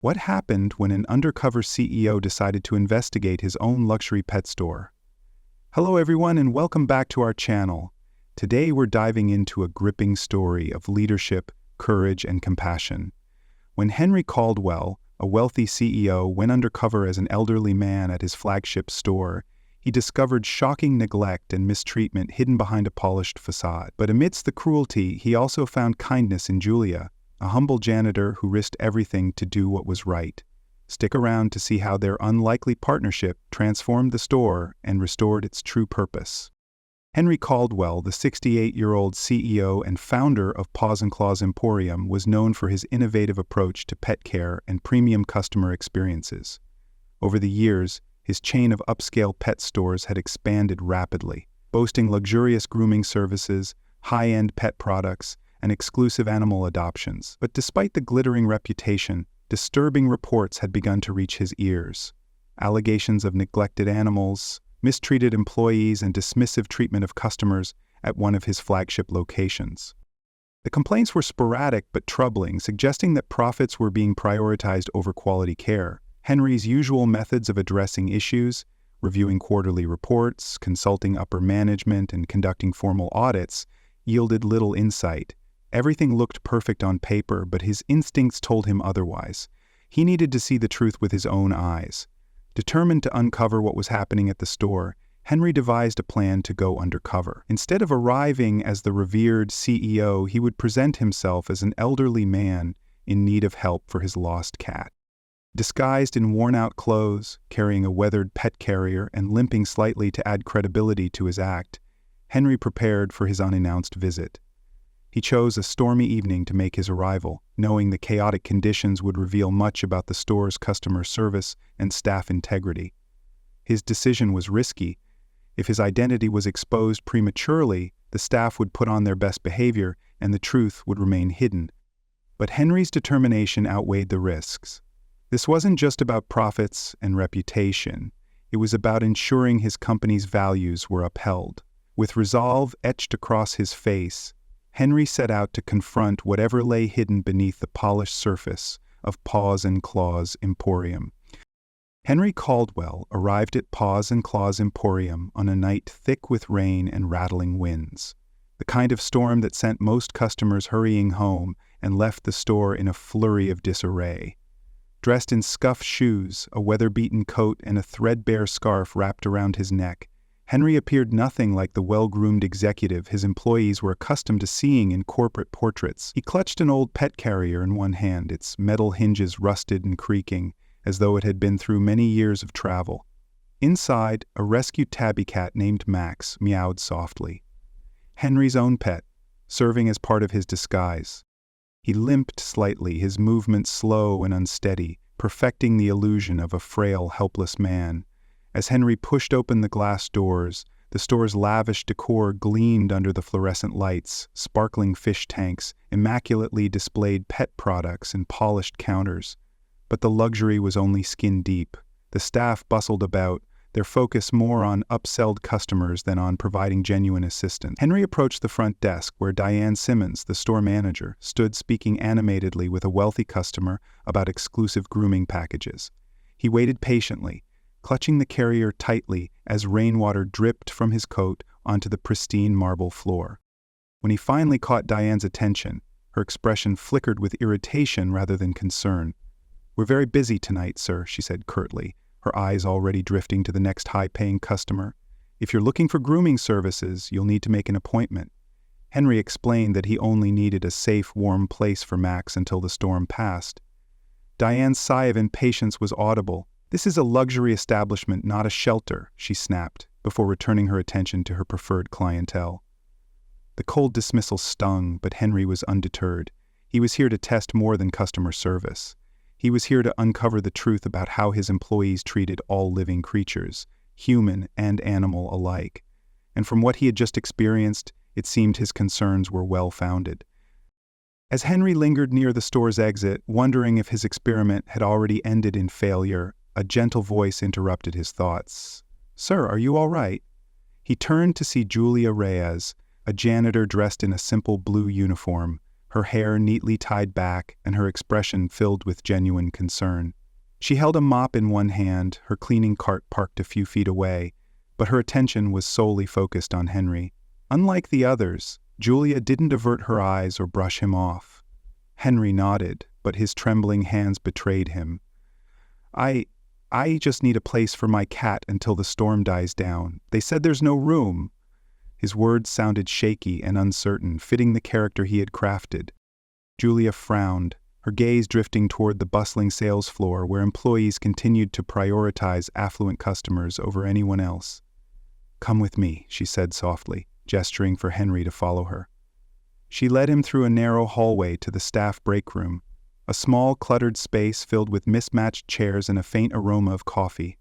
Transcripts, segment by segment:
What happened when an undercover CEO decided to investigate his own luxury pet store? Hello everyone and welcome back to our channel. Today we're diving into a gripping story of leadership, courage, and compassion. When Henry Caldwell, a wealthy CEO, went undercover as an elderly man at his flagship store, he discovered shocking neglect and mistreatment hidden behind a polished facade. But amidst the cruelty, he also found kindness in Julia, a humble janitor who risked everything to do what was right. Stick around to see how their unlikely partnership transformed the store and restored its true purpose. Henry Caldwell, the 68-year-old CEO and founder of Paws & Claws Emporium, was known for his innovative approach to pet care and premium customer experiences. Over the years, his chain of upscale pet stores had expanded rapidly, boasting luxurious grooming services, high-end pet products, and exclusive animal adoptions. But despite the glittering reputation, disturbing reports had begun to reach his ears. Allegations of neglected animals, mistreated employees, and dismissive treatment of customers at one of his flagship locations. The complaints were sporadic but troubling, suggesting that profits were being prioritized over quality care. Henry's usual methods of addressing issues, reviewing quarterly reports, consulting upper management, and conducting formal audits, yielded little insight. Everything looked perfect on paper, but his instincts told him otherwise. He needed to see the truth with his own eyes. Determined to uncover what was happening at the store, Henry devised a plan to go undercover. Instead of arriving as the revered CEO, he would present himself as an elderly man in need of help for his lost cat. Disguised in worn-out clothes, carrying a weathered pet carrier, and limping slightly to add credibility to his act, Henry prepared for his unannounced visit. He chose a stormy evening to make his arrival, knowing the chaotic conditions would reveal much about the store's customer service and staff integrity. His decision was risky. If his identity was exposed prematurely, the staff would put on their best behavior and the truth would remain hidden. But Henry's determination outweighed the risks. This wasn't just about profits and reputation. It was about ensuring his company's values were upheld. With resolve etched across his face, Henry set out to confront whatever lay hidden beneath the polished surface of Paws & Claws Emporium. Henry Caldwell arrived at Paws & Claws Emporium on a night thick with rain and rattling winds, the kind of storm that sent most customers hurrying home and left the store in a flurry of disarray. Dressed in scuffed shoes, a weather-beaten coat, and a threadbare scarf wrapped around his neck, Henry appeared nothing like the well-groomed executive his employees were accustomed to seeing in corporate portraits. He clutched an old pet carrier in one hand, its metal hinges rusted and creaking, as though it had been through many years of travel. Inside, a rescued tabby cat named Max meowed softly. Henry's own pet, serving as part of his disguise. He limped slightly, his movements slow and unsteady, perfecting the illusion of a frail, helpless man. As Henry pushed open the glass doors, the store's lavish decor gleamed under the fluorescent lights, sparkling fish tanks, immaculately displayed pet products, and polished counters. But the luxury was only skin deep. The staff bustled about, their focus more on upselled customers than on providing genuine assistance. Henry approached the front desk where Diane Simmons, the store manager, stood speaking animatedly with a wealthy customer about exclusive grooming packages. He waited patiently, clutching the carrier tightly as rainwater dripped from his coat onto the pristine marble floor. When he finally caught Diane's attention, her expression flickered with irritation rather than concern. "We're very busy tonight, sir," she said curtly, her eyes already drifting to the next high-paying customer. "If you're looking for grooming services, you'll need to make an appointment." Henry explained that he only needed a safe, warm place for Max until the storm passed. Diane's sigh of impatience was audible. "This is a luxury establishment, not a shelter," she snapped, before returning her attention to her preferred clientele. The cold dismissal stung, but Henry was undeterred. He was here to test more than customer service. He was here to uncover the truth about how his employees treated all living creatures, human and animal alike. And from what he had just experienced, it seemed his concerns were well-founded. As Henry lingered near the store's exit, wondering if his experiment had already ended in failure, a gentle voice interrupted his thoughts. "Sir, are you all right?" He turned to see Julia Reyes, a janitor dressed in a simple blue uniform, her hair neatly tied back and her expression filled with genuine concern. She held a mop in one hand, her cleaning cart parked a few feet away, but her attention was solely focused on Henry. Unlike the others, Julia didn't avert her eyes or brush him off. Henry nodded, but his trembling hands betrayed him. I just need a place for my cat until the storm dies down. They said there's no room." His words sounded shaky and uncertain, fitting the character he had crafted. Julia frowned, her gaze drifting toward the bustling sales floor where employees continued to prioritize affluent customers over anyone else. "Come with me," she said softly, gesturing for Henry to follow her. She led him through a narrow hallway to the staff break room, a small, cluttered space filled with mismatched chairs and a faint aroma of coffee.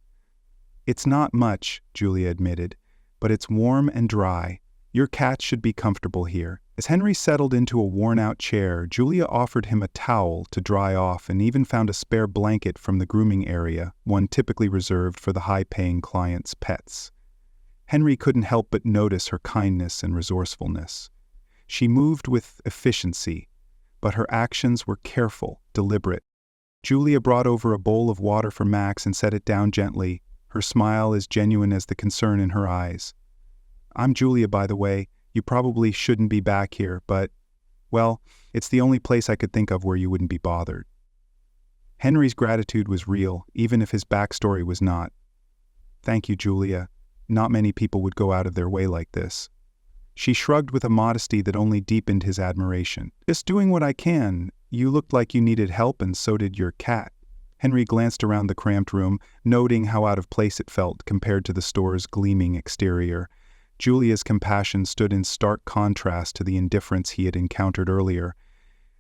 "It's not much," Julia admitted, "but it's warm and dry. Your cat should be comfortable here." As Henry settled into a worn-out chair, Julia offered him a towel to dry off and even found a spare blanket from the grooming area, one typically reserved for the high-paying clients' pets. Henry couldn't help but notice her kindness and resourcefulness. She moved with efficiency, but her actions were careful, deliberate. Julia brought over a bowl of water for Max and set it down gently, her smile as genuine as the concern in her eyes. "I'm Julia, by the way. You probably shouldn't be back here, but, well, it's the only place I could think of where you wouldn't be bothered." Henry's gratitude was real, even if his backstory was not. "Thank you, Julia. Not many people would go out of their way like this." She shrugged with a modesty that only deepened his admiration. "Just doing what I can. You looked like you needed help, and so did your cat." Henry glanced around the cramped room, noting how out of place it felt compared to the store's gleaming exterior. Julia's compassion stood in stark contrast to the indifference he had encountered earlier.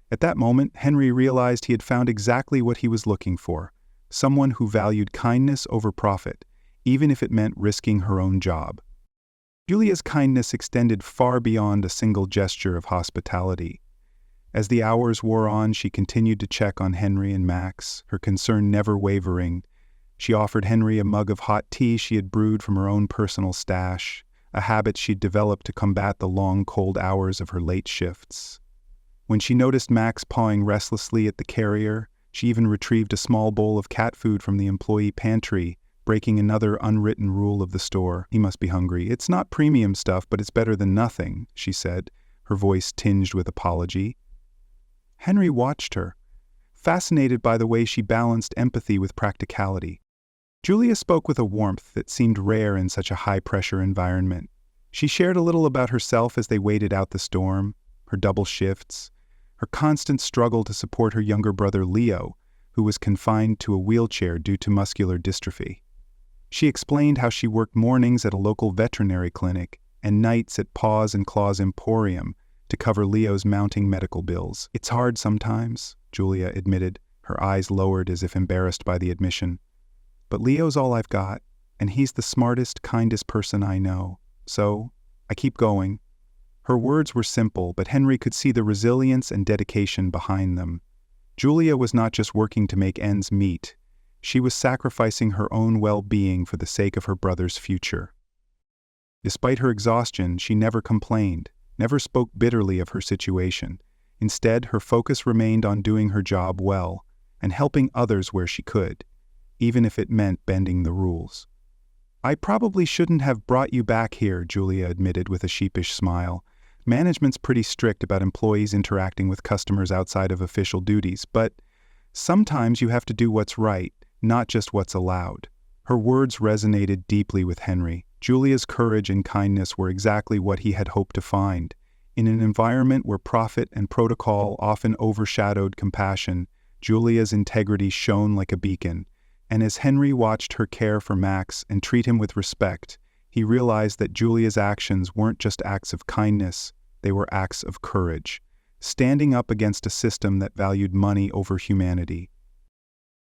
At that moment, Henry realized he had found exactly what he was looking for: someone who valued kindness over profit, even if it meant risking her own job. Julia's kindness extended far beyond a single gesture of hospitality. As the hours wore on, she continued to check on Henry and Max, her concern never wavering. She offered Henry a mug of hot tea she had brewed from her own personal stash, a habit she'd developed to combat the long, cold hours of her late shifts. When she noticed Max pawing restlessly at the carrier, she even retrieved a small bowl of cat food from the employee pantry, breaking another unwritten rule of the store. "He must be hungry. It's not premium stuff, but it's better than nothing," she said, her voice tinged with apology. Henry watched her, fascinated by the way she balanced empathy with practicality. Julia spoke with a warmth that seemed rare in such a high-pressure environment. She shared a little about herself as they waited out the storm, her double shifts, her constant struggle to support her younger brother Leo, who was confined to a wheelchair due to muscular dystrophy. She explained how she worked mornings at a local veterinary clinic and nights at Paws and Claws Emporium to cover Leo's mounting medical bills. "It's hard sometimes," Julia admitted, her eyes lowered as if embarrassed by the admission. "But Leo's all I've got, and he's the smartest, kindest person I know. So, I keep going." Her words were simple, but Henry could see the resilience and dedication behind them. Julia was not just working to make ends meet. She was sacrificing her own well-being for the sake of her brother's future. Despite her exhaustion, she never complained, never spoke bitterly of her situation. Instead, her focus remained on doing her job well and helping others where she could, even if it meant bending the rules. "I probably shouldn't have brought you back here," Julia admitted with a sheepish smile. "Management's pretty strict about employees interacting with customers outside of official duties, but sometimes you have to do what's right, not just what's allowed." Her words resonated deeply with Henry. Julia's courage and kindness were exactly what he had hoped to find. In an environment where profit and protocol often overshadowed compassion, Julia's integrity shone like a beacon. And as Henry watched her care for Max and treat him with respect, he realized that Julia's actions weren't just acts of kindness, they were acts of courage, standing up against a system that valued money over humanity.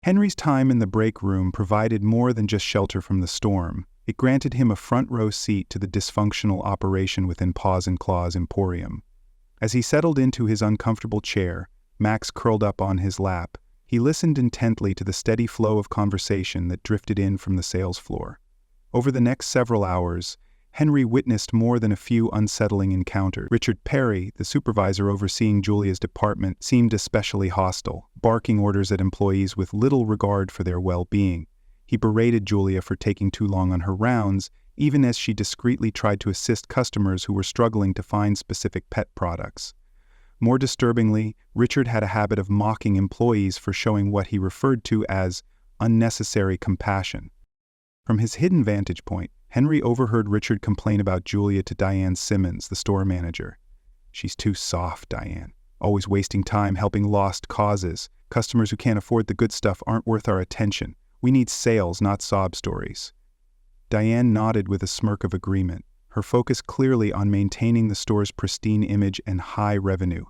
Henry's time in the break room provided more than just shelter from the storm. It granted him a front-row seat to the dysfunctional operation within Paws and Claws Emporium. As he settled into his uncomfortable chair, Max curled up on his lap. He listened intently to the steady flow of conversation that drifted in from the sales floor. Over the next several hours, Henry witnessed more than a few unsettling encounters. Richard Perry, the supervisor overseeing Julia's department, seemed especially hostile, barking orders at employees with little regard for their well-being. He berated Julia for taking too long on her rounds, even as she discreetly tried to assist customers who were struggling to find specific pet products. More disturbingly, Richard had a habit of mocking employees for showing what he referred to as unnecessary compassion. From his hidden vantage point, Henry overheard Richard complain about Julia to Diane Simmons, the store manager. "She's too soft, Diane. Always wasting time helping lost causes. Customers who can't afford the good stuff aren't worth our attention. We need sales, not sob stories." Diane nodded with a smirk of agreement, her focus clearly on maintaining the store's pristine image and high revenue.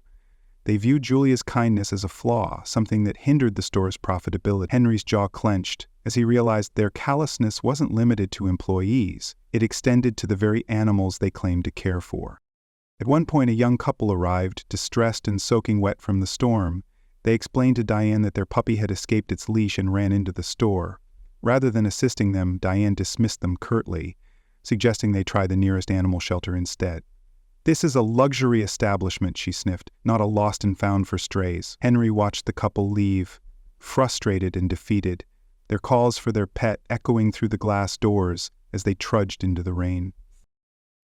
They viewed Julia's kindness as a flaw, something that hindered the store's profitability. Henry's jaw clenched as he realized their callousness wasn't limited to employees. It extended to the very animals they claimed to care for. At one point, a young couple arrived, distressed and soaking wet from the storm. They explained to Diane that their puppy had escaped its leash and ran into the store. Rather than assisting them, Diane dismissed them curtly, suggesting they try the nearest animal shelter instead. "This is a luxury establishment," she sniffed, "not a lost and found for strays." Henry watched the couple leave, frustrated and defeated, their calls for their pet echoing through the glass doors as they trudged into the rain.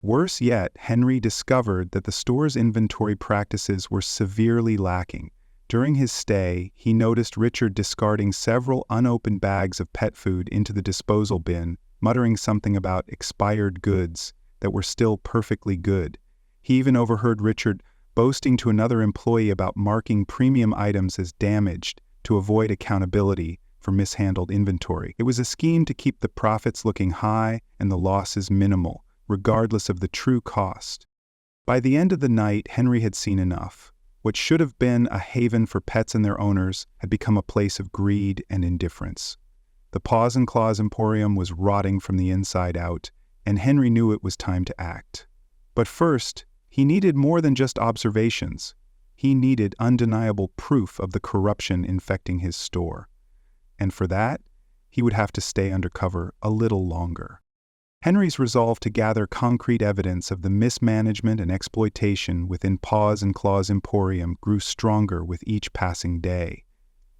Worse yet, Henry discovered that the store's inventory practices were severely lacking. During his stay, he noticed Richard discarding several unopened bags of pet food into the disposal bin, muttering something about expired goods that were still perfectly good. He even overheard Richard boasting to another employee about marking premium items as damaged to avoid accountability for mishandled inventory. It was a scheme to keep the profits looking high and the losses minimal, regardless of the true cost. By the end of the night, Henry had seen enough. What should have been a haven for pets and their owners had become a place of greed and indifference. The Paws and Claws Emporium was rotting from the inside out, and Henry knew it was time to act. But first, he needed more than just observations. He needed undeniable proof of the corruption infecting his store. And for that, he would have to stay undercover a little longer. Henry's resolve to gather concrete evidence of the mismanagement and exploitation within Paws and Claws Emporium grew stronger with each passing day.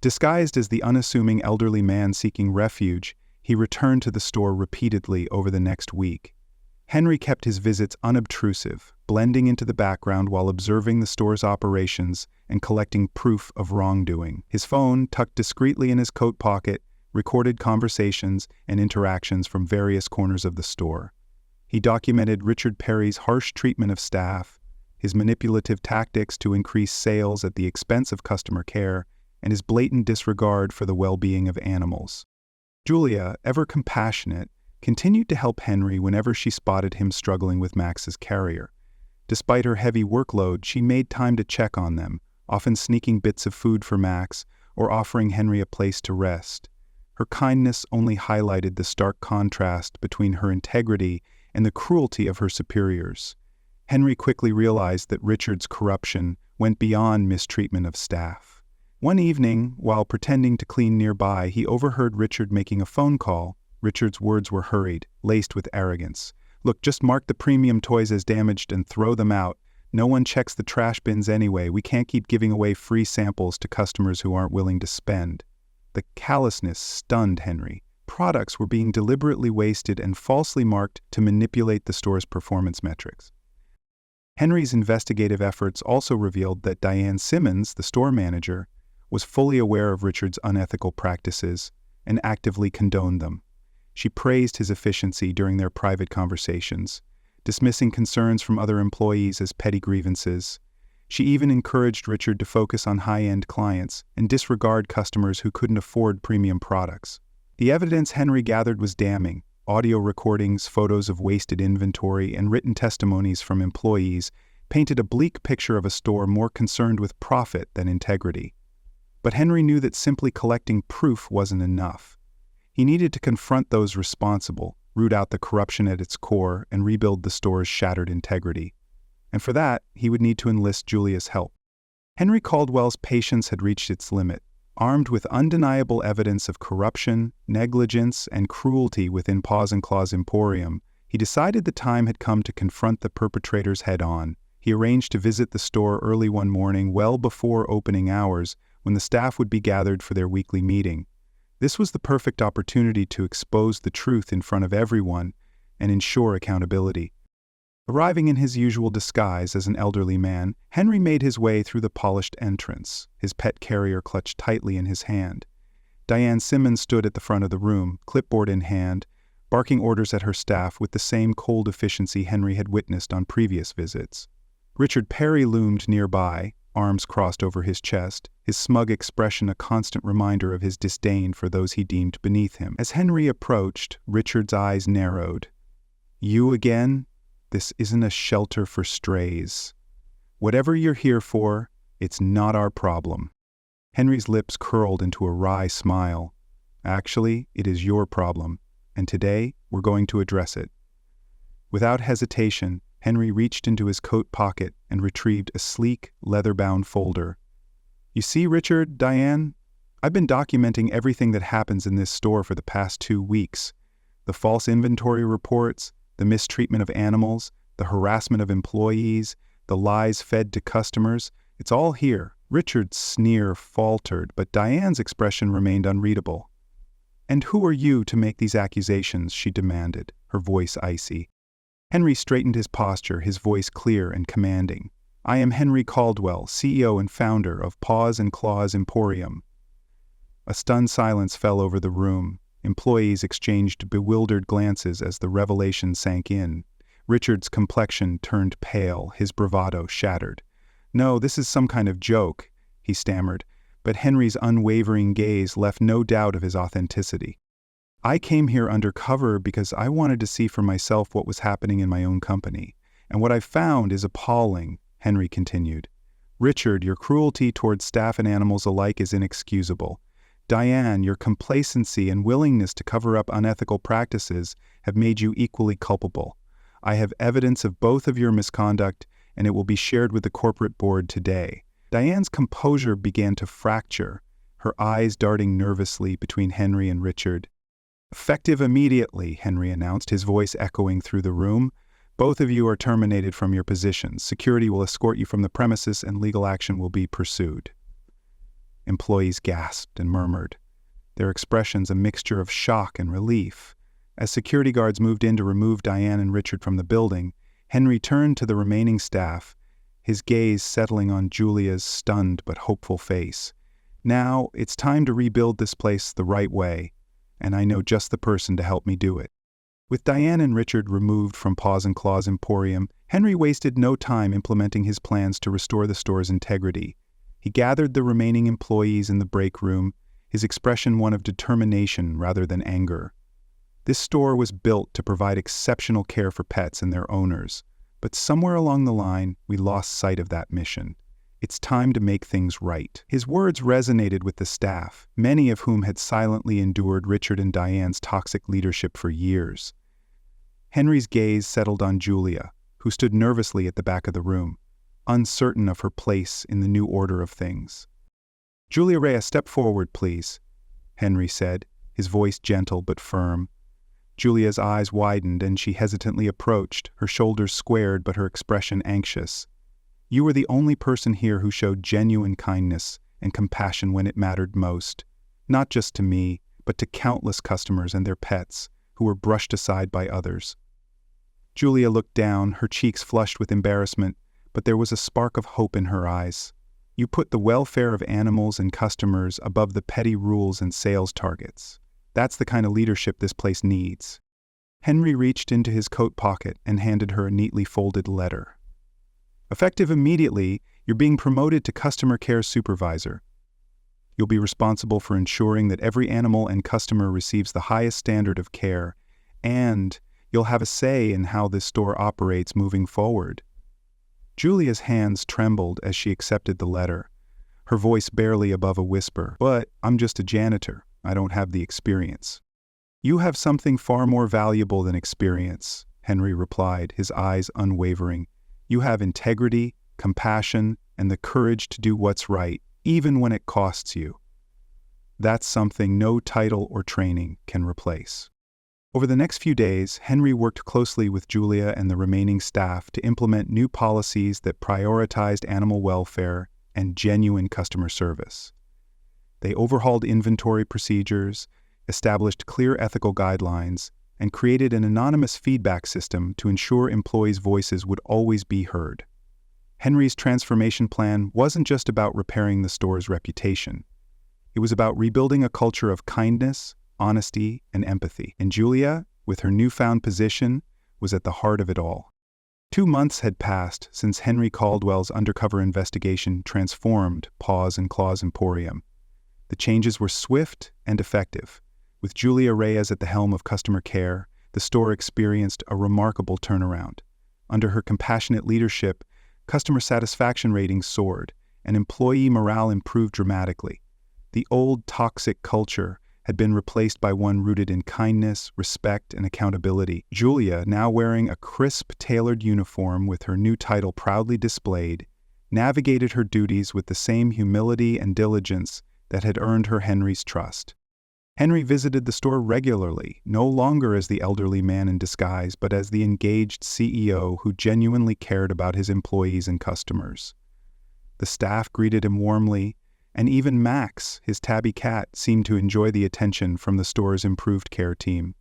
Disguised as the unassuming elderly man seeking refuge, he returned to the store repeatedly over the next week. Henry kept his visits unobtrusive, blending into the background while observing the store's operations and collecting proof of wrongdoing. His phone, tucked discreetly in his coat pocket, recorded conversations and interactions from various corners of the store. He documented Richard Perry's harsh treatment of staff, his manipulative tactics to increase sales at the expense of customer care, and his blatant disregard for the well-being of animals. Julia, ever compassionate, continued to help Henry whenever she spotted him struggling with Max's carrier. Despite her heavy workload, she made time to check on them, often sneaking bits of food for Max or offering Henry a place to rest. Her kindness only highlighted the stark contrast between her integrity and the cruelty of her superiors. Henry quickly realized that Richard's corruption went beyond mistreatment of staff. One evening, while pretending to clean nearby, he overheard Richard making a phone call. Richard's words were hurried, laced with arrogance. "Look, just mark the premium toys as damaged and throw them out. No one checks the trash bins anyway. We can't keep giving away free samples to customers who aren't willing to spend." The callousness stunned Henry. Products were being deliberately wasted and falsely marked to manipulate the store's performance metrics. Henry's investigative efforts also revealed that Diane Simmons, the store manager, was fully aware of Richard's unethical practices and actively condoned them. She praised his efficiency during their private conversations, dismissing concerns from other employees as petty grievances. She even encouraged Richard to focus on high-end clients and disregard customers who couldn't afford premium products. The evidence Henry gathered was damning. Audio recordings, photos of wasted inventory, and written testimonies from employees painted a bleak picture of a store more concerned with profit than integrity. But Henry knew that simply collecting proof wasn't enough. He needed to confront those responsible, root out the corruption at its core, and rebuild the store's shattered integrity. And for that, he would need to enlist Julia's help. Henry Caldwell's patience had reached its limit. Armed with undeniable evidence of corruption, negligence, and cruelty within Paws and Claws Emporium, He decided the time had come to confront the perpetrators head-on. He arranged to visit the store early one morning, well before opening hours, when the staff would be gathered for their weekly meeting. This was the perfect opportunity to expose the truth in front of everyone and ensure accountability. Arriving in his usual disguise as an elderly man, Henry made his way through the polished entrance, his pet carrier clutched tightly in his hand. Diane Simmons stood at the front of the room, clipboard in hand, barking orders at her staff with the same cold efficiency Henry had witnessed on previous visits. Richard Perry loomed nearby, arms crossed over his chest, his smug expression a constant reminder of his disdain for those he deemed beneath him. As Henry approached, Richard's eyes narrowed. "You again? This isn't a shelter for strays. Whatever you're here for, it's not our problem." Henry's lips curled into a wry smile. "Actually, it is your problem, and today we're going to address it." Without hesitation, Henry reached into his coat pocket and retrieved a sleek, leather-bound folder. "You see, Richard, Diane, I've been documenting everything that happens in this store for the past 2 weeks. The false inventory reports, the mistreatment of animals, the harassment of employees, the lies fed to customers, it's all here." Richard's sneer faltered, but Diane's expression remained unreadable. "And who are you to make these accusations?" she demanded, her voice icy. Henry straightened his posture, his voice clear and commanding. "I am Henry Caldwell, CEO and founder of Paws and Claws Emporium." A stunned silence fell over the room. Employees exchanged bewildered glances as the revelation sank in. Richard's complexion turned pale, his bravado shattered. "No, this is some kind of joke," he stammered, but Henry's unwavering gaze left no doubt of his authenticity. "I came here undercover because I wanted to see for myself what was happening in my own company. And what I've found is appalling," Henry continued. "Richard, your cruelty towards staff and animals alike is inexcusable. Diane, your complacency and willingness to cover up unethical practices have made you equally culpable. I have evidence of both of your misconduct, and it will be shared with the corporate board today." Diane's composure began to fracture, her eyes darting nervously between Henry and Richard. "Effective immediately," Henry announced, his voice echoing through the room. "Both of you are terminated from your positions. Security will escort you from the premises and legal action will be pursued." Employees gasped and murmured, their expressions a mixture of shock and relief. As security guards moved in to remove Diane and Richard from the building, Henry turned to the remaining staff, his gaze settling on Julia's stunned but hopeful face. "Now, it's time to rebuild this place the right way, and I know just the person to help me do it." With Diane and Richard removed from Paws and Claws Emporium, Henry wasted no time implementing his plans to restore the store's integrity. He gathered the remaining employees in the break room, his expression one of determination rather than anger. This store was built to provide exceptional care for pets and their owners, but somewhere along the line, we lost sight of that mission. It's time to make things right. His words resonated with the staff, many of whom had silently endured Richard and Diane's toxic leadership for years. Henry's gaze settled on Julia, who stood nervously at the back of the room, uncertain of her place in the new order of things. "Julia Rhea, step forward, please," Henry said, his voice gentle but firm. Julia's eyes widened and she hesitantly approached, her shoulders squared but her expression anxious. "You were the only person here who showed genuine kindness and compassion when it mattered most, not just to me, but to countless customers and their pets who were brushed aside by others." Julia looked down, her cheeks flushed with embarrassment, but there was a spark of hope in her eyes. "You put the welfare of animals and customers above the petty rules and sales targets. That's the kind of leadership this place needs." Henry reached into his coat pocket and handed her a neatly folded letter. "Effective immediately, you're being promoted to Customer Care Supervisor. You'll be responsible for ensuring that every animal and customer receives the highest standard of care, and you'll have a say in how this store operates moving forward." Julia's hands trembled as she accepted the letter, her voice barely above a whisper. "But I'm just a janitor. I don't have the experience." "You have something far more valuable than experience," Henry replied, his eyes unwavering. "You have integrity, compassion, and the courage to do what's right, even when it costs you. That's something no title or training can replace." Over the next few days, Henry worked closely with Julia and the remaining staff to implement new policies that prioritized animal welfare and genuine customer service. They overhauled inventory procedures, established clear ethical guidelines, and created an anonymous feedback system to ensure employees' voices would always be heard. Henry's transformation plan wasn't just about repairing the store's reputation. It was about rebuilding a culture of kindness, honesty, and empathy. And Julia, with her newfound position, was at the heart of it all. 2 months had passed since Henry Caldwell's undercover investigation transformed Paws and Claws Emporium. The changes were swift and effective. With Julia Reyes at the helm of customer care, the store experienced a remarkable turnaround. Under her compassionate leadership, customer satisfaction ratings soared, and employee morale improved dramatically. The old toxic culture had been replaced by one rooted in kindness, respect, and accountability. Julia, now wearing a crisp, tailored uniform with her new title proudly displayed, navigated her duties with the same humility and diligence that had earned her Henry's trust. Henry visited the store regularly, no longer as the elderly man in disguise, but as the engaged CEO who genuinely cared about his employees and customers. The staff greeted him warmly, and even Max, his tabby cat, seemed to enjoy the attention from the store's improved care team.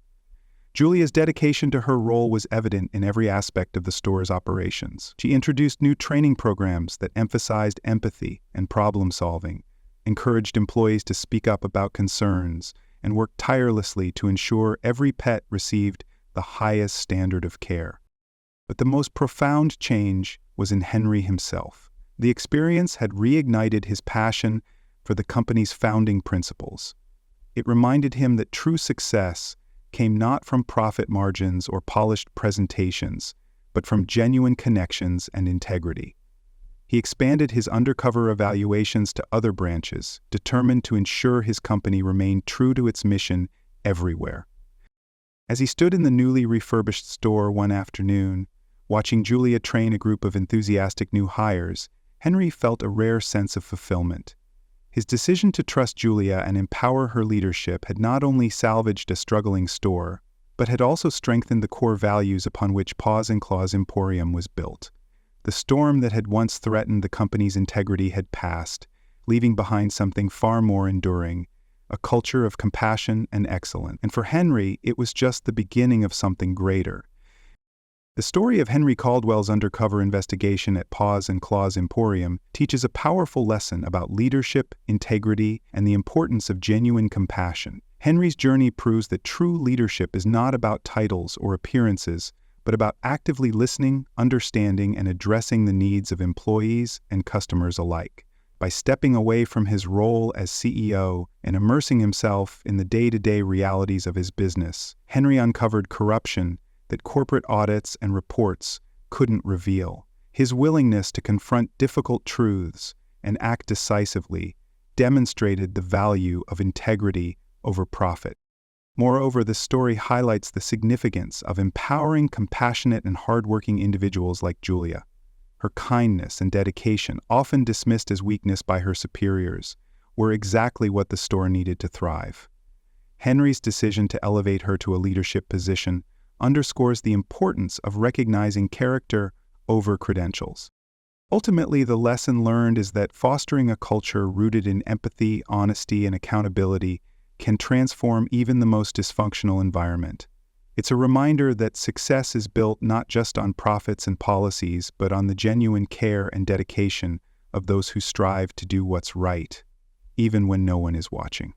Julia's dedication to her role was evident in every aspect of the store's operations. She introduced new training programs that emphasized empathy and problem-solving, encouraged employees to speak up about concerns, and worked tirelessly to ensure every pet received the highest standard of care. But the most profound change was in Henry himself. The experience had reignited his passion for the company's founding principles. It reminded him that true success came not from profit margins or polished presentations, but from genuine connections and integrity. He expanded his undercover evaluations to other branches, determined to ensure his company remained true to its mission everywhere. As he stood in the newly refurbished store one afternoon, watching Julia train a group of enthusiastic new hires, Henry felt a rare sense of fulfillment. His decision to trust Julia and empower her leadership had not only salvaged a struggling store, but had also strengthened the core values upon which Paws and Claws Emporium was built. The storm that had once threatened the company's integrity had passed, leaving behind something far more enduring, a culture of compassion and excellence. And for Henry, it was just the beginning of something greater. The story of Henry Caldwell's undercover investigation at Paws and Claws Emporium teaches a powerful lesson about leadership, integrity, and the importance of genuine compassion. Henry's journey proves that true leadership is not about titles or appearances, but about actively listening, understanding, and addressing the needs of employees and customers alike. By stepping away from his role as CEO and immersing himself in the day-to-day realities of his business, Henry uncovered corruption that corporate audits and reports couldn't reveal. His willingness to confront difficult truths and act decisively demonstrated the value of integrity over profit. Moreover, this story highlights the significance of empowering compassionate and hardworking individuals like Julia. Her kindness and dedication, often dismissed as weakness by her superiors, were exactly what the store needed to thrive. Henry's decision to elevate her to a leadership position underscores the importance of recognizing character over credentials. Ultimately, the lesson learned is that fostering a culture rooted in empathy, honesty, and accountability can transform even the most dysfunctional environment. It's a reminder that success is built not just on profits and policies, but on the genuine care and dedication of those who strive to do what's right, even when no one is watching.